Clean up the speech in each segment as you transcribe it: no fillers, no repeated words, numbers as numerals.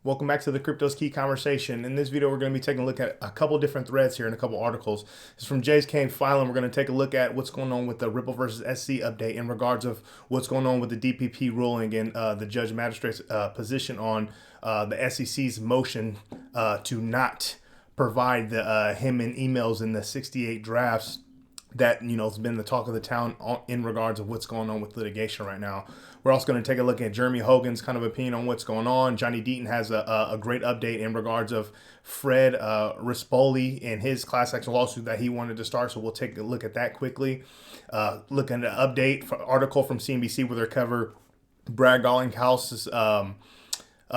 Welcome back to the Crypto's Key Conversation. In this video, we're going to be taking a look at a couple different threads here and a couple articles. It's from Jay's Kane Filing. We're going to take a look at what's going on with the Ripple versus SC update in regards of what's going on with the DPP ruling and the judge magistrate's position on the SEC's motion to not provide the him in emails in the 68 drafts that has been the talk of the town in regards of what's going on with litigation right now. We're also going to take a look at Jeremy Hogan's kind of opinion on what's going on. Johnny Deaton has a great update in regards of Fred Rispoli and his class action lawsuit that he wanted to start. So we'll take a look at that quickly. Look at an update for article from CNBC where they cover Brad Garlinghouse's a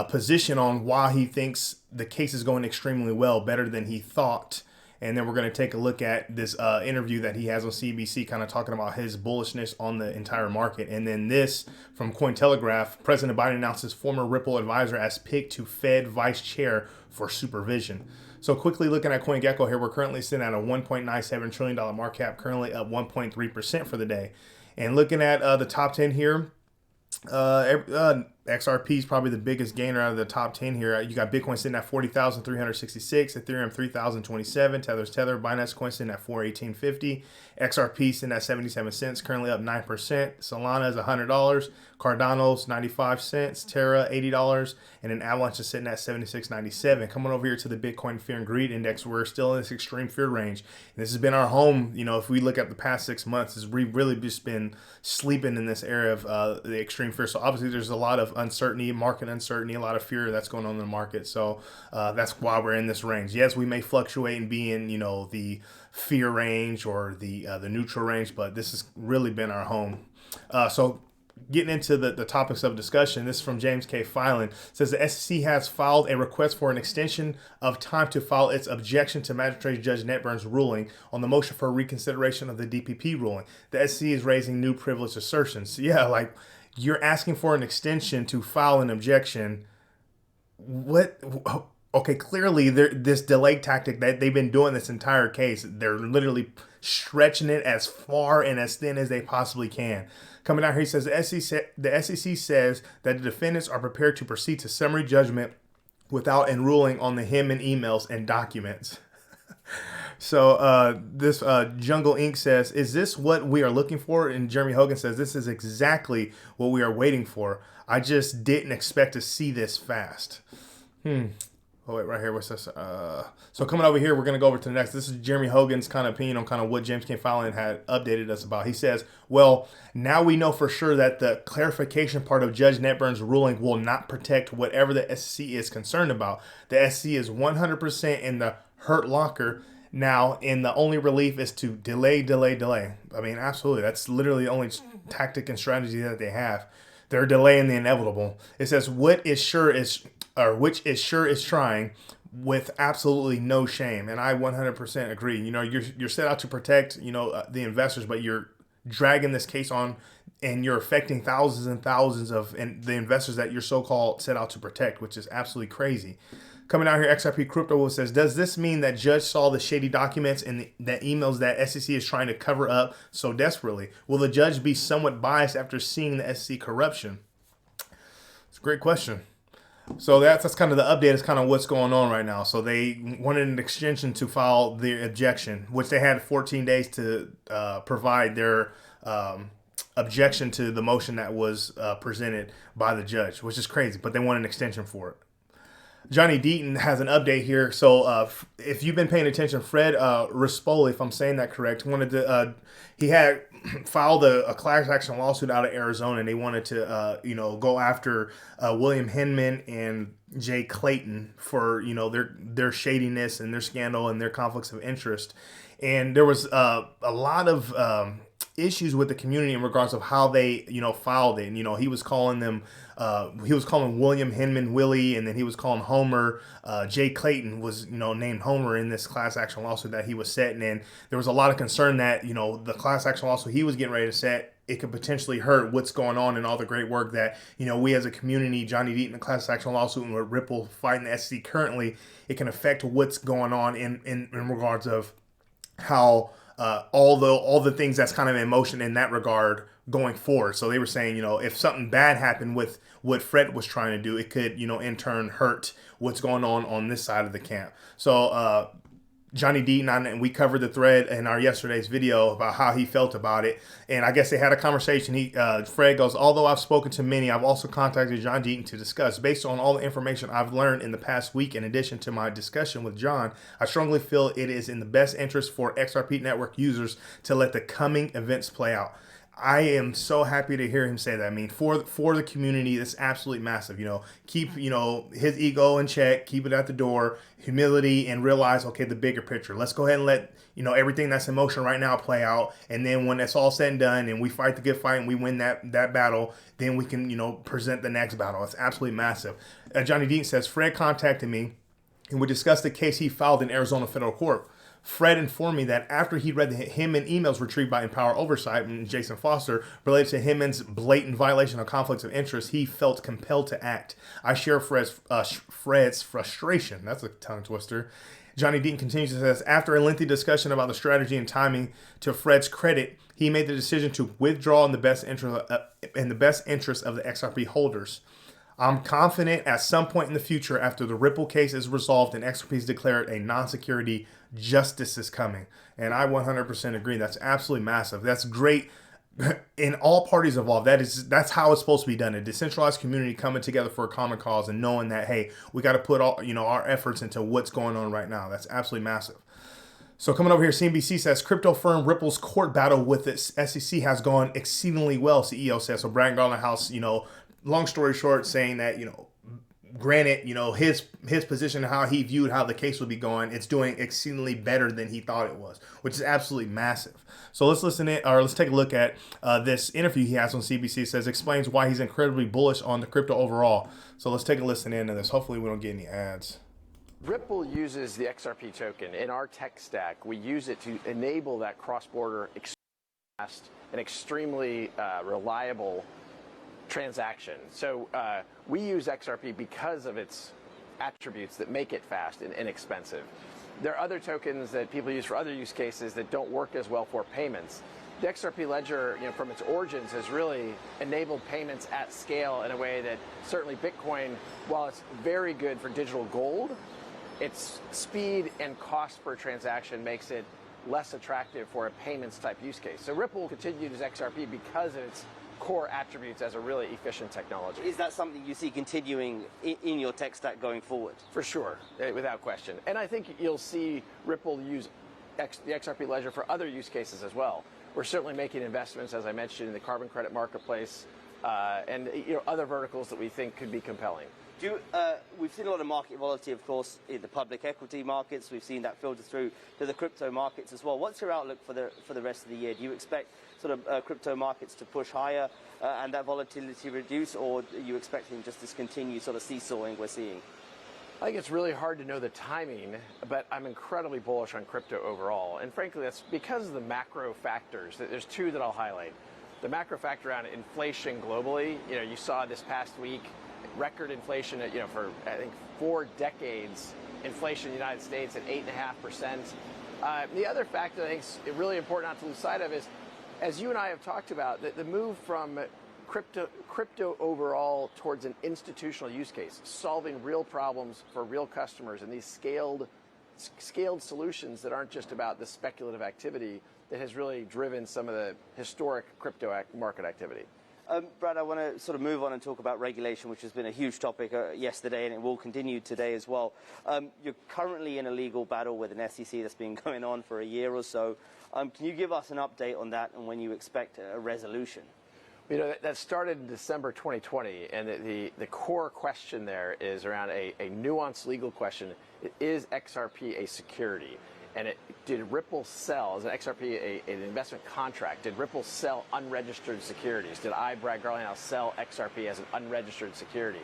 position on why he thinks the case is going extremely well, better than he thought. And then we're going to take a look at this interview that he has on CBC, kind of talking about his bullishness on the entire market. And then this from Cointelegraph, President Biden announces former Ripple advisor as picked to Fed vice chair for supervision. So quickly looking at CoinGecko here, we're currently sitting at a $1.97 trillion market cap, currently up 1.3% for the day. And looking at the top 10 here, XRP is probably the biggest gainer out of the top 10 here. You got Bitcoin sitting at 40,366, Ethereum 3,027, Tether, Binance Coin sitting at 418.50, XRP sitting at 77 cents, currently up 9%. Solana is $100, Cardano's 95 cents, Terra $80, and then Avalanche is sitting at 76.97. Coming over here to the Bitcoin Fear and Greed Index, we're still in this extreme fear range. And this has been our home. If we look at the past 6 months, we've really just been sleeping in this area of the extreme fear. So obviously there's a lot of uncertainty, market uncertainty, a lot of fear that's going on in the market. So that's why we're in this range. Yes, we may fluctuate and be in, the fear range or the neutral range, but this has really been our home. So getting into the topics of discussion, this is from James K. Filing. It says the SEC has filed a request for an extension of time to file its objection to Magistrate Judge Netburn's ruling on the motion for reconsideration of the DPP ruling. The SEC is raising new privilege assertions. Yeah, like you're asking for an extension to file an objection. What? Okay, clearly this delay tactic that they've been doing this entire case, they're literally stretching it as far and as thin as they possibly can. Coming out here, he says the SEC says that the defendants are prepared to proceed to summary judgment without enrolling on the him and emails and documents. So this Jungle Inc. says, is this what we are looking for? And Jeremy Hogan says, this is exactly what we are waiting for. I just didn't expect to see this fast. Oh, wait, right here. What's this? So coming over here, we're going to go over to the next. This is Jeremy Hogan's kind of opinion on kind of what James K. Filing had updated us about. He says, well, now we know for sure that the clarification part of Judge Netburn's ruling will not protect whatever the SEC is concerned about. The SEC is 100% in the hurt locker now, and the only relief is to delay. I mean, absolutely. That's literally the only tactic and strategy that they have. They're delaying the inevitable. It says, which is sure is trying with absolutely no shame. And I 100% agree. You're set out to protect, the investors, but you're dragging this case on and you're affecting thousands and thousands of the investors that you're so-called set out to protect, which is absolutely crazy. Coming out here, XRP Crypto says, does this mean that Judge saw the shady documents and the emails that SEC is trying to cover up so desperately? Will the judge be somewhat biased after seeing the SEC corruption? It's a great question. So that's kind of the update is kind of what's going on right now. So they wanted an extension to file their objection, which they had 14 days to provide their objection to the motion that was presented by the judge, which is crazy, but they want an extension for it. Johnny Deaton has an update here. So if you've been paying attention, Fred Rispoli, if I'm saying that correct, he had filed a class action lawsuit out of Arizona, and they wanted to go after William Hinman and Jay Clayton for their shadiness and their scandal and their conflicts of interest. And there was a lot of issues with the community in regards of how they filed it. And he was calling them William Hinman Willie, and then he was calling Homer Jay Clayton was named Homer in this class action lawsuit that he was setting. And there was a lot of concern that the class action lawsuit he was getting ready to set, it could potentially hurt what's going on and all the great work that we as a community, Johnny Deaton, the class action lawsuit, and with Ripple fighting the SEC currently, it can affect what's going on in regards of how all the things that's kind of in motion in that regard going forward. So they were saying, if something bad happened with what Fred was trying to do, it could, in turn hurt what's going on this side of the camp. So Johnny Deaton, and we covered the thread in our yesterday's video about how he felt about it. And I guess they had a conversation. Fred goes, although I've spoken to many, I've also contacted John Deaton to discuss. Based on all the information I've learned in the past week, in addition to my discussion with John, I strongly feel it is in the best interest for XRP network users to let the coming events play out. I am so happy to hear him say that. I mean, for the community, that's absolutely massive. Keep his ego in check, keep it at the door, humility, and realize, okay, the bigger picture. Let's go ahead and let everything that's in motion right now play out, and then when it's all said and done, and we fight the good fight and we win that battle, then we can present the next battle. It's absolutely massive. Johnny Deaton says Fred contacted me, and we discussed the case he filed in Arizona federal court. Fred informed me that after he read Hinman emails retrieved by Empower Oversight and Jason Foster related to Hinman's blatant violation of conflicts of interest, he felt compelled to act. I share Fred's frustration. That's a tongue twister. Johnny Deaton continues to say, after a lengthy discussion about the strategy and timing, to Fred's credit, he made the decision to withdraw in the best interest of the XRP holders. I'm confident at some point in the future, after the Ripple case is resolved and XRP is declared a non-security, justice is coming. And I 100% agree. That's absolutely massive. That's great. In all parties involved, that's how it's supposed to be done. A decentralized community coming together for a common cause and knowing that, hey, we got to put all our efforts into what's going on right now. That's absolutely massive. So coming over here, CNBC says crypto firm Ripple's court battle with its SEC has gone exceedingly well. CEO says. So Brad Garlinghouse, long story short, saying that, granted, his position, how he viewed how the case would be going, it's doing exceedingly better than he thought it was, which is absolutely massive. So let's take a look at this interview he has on CBC. It says explains why he's incredibly bullish on the crypto overall. So let's take a listen into this. Hopefully we don't get any ads. Ripple uses the XRP token in our tech stack. We use it to enable that cross-border, fast, and extremely reliable transaction. So we use XRP because of its attributes that make it fast and inexpensive. There are other tokens that people use for other use cases that don't work as well for payments. The XRP ledger, from its origins, has really enabled payments at scale in a way that certainly Bitcoin, while it's very good for digital gold, its speed and cost per transaction makes it less attractive for a payments type use case. So Ripple will continue to use XRP because of its core attributes as a really efficient technology. Is that something you see continuing in your tech stack going forward? For sure, without question. And I think you'll see Ripple use the XRP ledger for other use cases as well. We're certainly making investments, as I mentioned, in the carbon credit marketplace and other verticals that we think could be compelling. We've seen a lot of market volatility, of course, in the public equity markets. We've seen that filter through to the crypto markets as well. What's your outlook for the rest of the year? Do you expect sort of crypto markets to push higher and that volatility reduce, or are you expecting just this continued sort of seesawing we're seeing? I think it's really hard to know the timing, but I'm incredibly bullish on crypto overall. And frankly, that's because of the macro factors. There's two that I'll highlight. The macro factor around inflation globally. You saw this past week, record inflation at, for I think 4 decades, inflation in the United States at 8.5%. The other factor I think is really important not to lose sight of is, as you and I have talked about, the move from crypto overall towards an institutional use case, solving real problems for real customers, and these scaled solutions that aren't just about the speculative activity that has really driven some of the historic crypto market activity. Brad, I want to sort of move on and talk about regulation, which has been a huge topic yesterday, and it will continue today as well. You're currently in a legal battle with an SEC that's been going on for a year or so. Can you give us an update on that and when you expect a resolution? That started in December 2020, and the core question there is around a nuanced legal question. Is XRP a security? And did Ripple sell, as an XRP, an investment contract, did Ripple sell unregistered securities? Did I, Brad Garlinghouse, sell XRP as an unregistered security?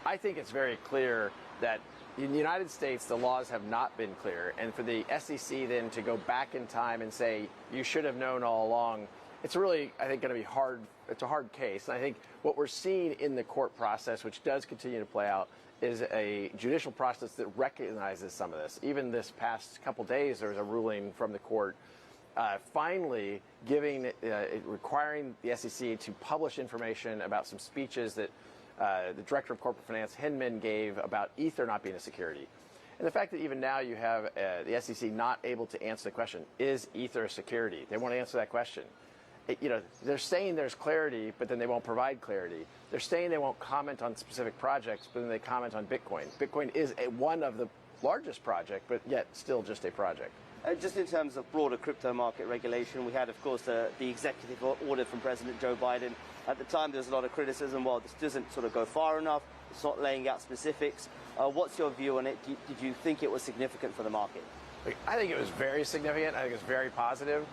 I think it's very clear that in the United States, the laws have not been clear. And for the SEC then to go back in time and say, you should have known all along, it's really, I think, going to be hard. It's a hard case. And I think what we're seeing in the court process, which does continue to play out, is a judicial process that recognizes some of this. Even this past couple days, there was a ruling from the court finally requiring the SEC to publish information about some speeches that the Director of Corporate Finance, Hinman, gave about Ether not being a security. And the fact that even now you have the SEC not able to answer the question, is Ether a security? They won't answer that question. They're saying there's clarity, but then they won't provide clarity. They're saying they won't comment on specific projects, but then they comment on Bitcoin. Bitcoin is one of the largest project, but yet still just a project. Just in terms of broader crypto market regulation, we had, of course, the executive order from President Joe Biden. At the time, there was a lot of criticism. Well, this doesn't sort of go far enough. It's not laying out specifics. What's your view on it? Did you think it was significant for the market? I think it was very significant. I think it's very positive.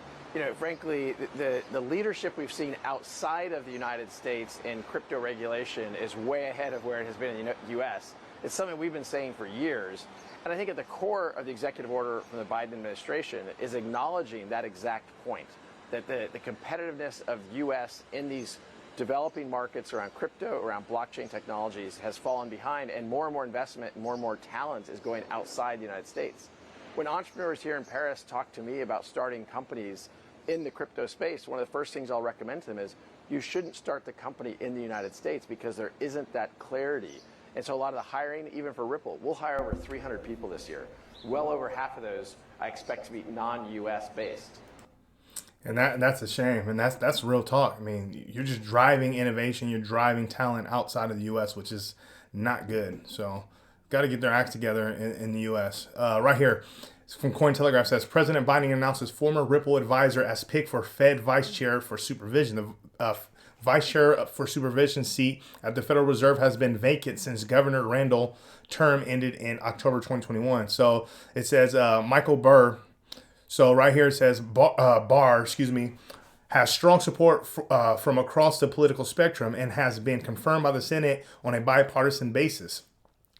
Frankly, the leadership we've seen outside of the United States in crypto regulation is way ahead of where it has been in the U.S. It's something we've been saying for years. And I think at the core of the executive order from the Biden administration is acknowledging that exact point, that the competitiveness of the U.S. in these developing markets around crypto, around blockchain technologies has fallen behind, and more investment and more talent is going outside the United States. When entrepreneurs here in Paris talk to me about starting companies in the crypto space, one of the first things I'll recommend to them is you shouldn't start the company in the United States because there isn't that clarity. And so a lot of the hiring, even for Ripple, we'll hire over 300 people this year. Well over half of those I expect to be non-US based. And that's a shame. And that's real talk. I mean, you're just driving innovation. You're driving talent outside of the U.S., which is not good. So got to get their acts together in the U.S. Right here, it's from Cointelegraph, says President Biden announces former Ripple advisor as pick for Fed vice chair for supervision. The vice chair for supervision seat at the Federal Reserve has been vacant since Governor Randall term ended in October 2021. So it says Michael Burr. So right here it says Barr, has strong support from across the political spectrum and has been confirmed by the Senate on a bipartisan basis.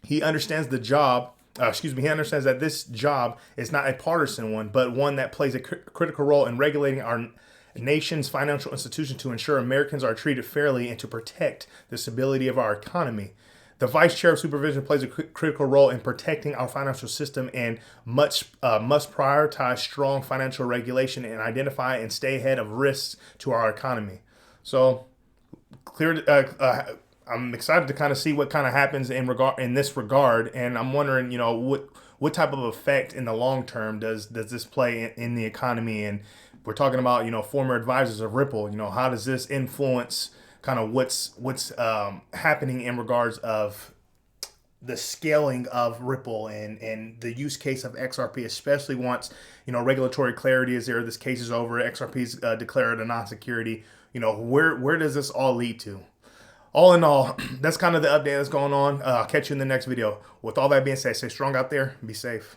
He understands he understands that this job is not a partisan one, but one that plays a critical role in regulating our nation's financial institutions to ensure Americans are treated fairly and to protect the stability of our economy. The vice chair of supervision plays a critical role in protecting our financial system and must prioritize strong financial regulation and identify and stay ahead of risks to our economy. So, I'm excited to kind of see what kind of happens in this regard, and I'm wondering, what type of effect in the long term does this play in the economy? And we're talking about former advisors of Ripple. How does this influence kind of what's happening in regards of the scaling of Ripple and the use case of XRP, especially once regulatory clarity is there, this case is over, XRP's declared a non-security. Where does this all lead to? All in all, that's kind of the update that's going on. I'll catch you in the next video. With all that being said, stay strong out there, be safe.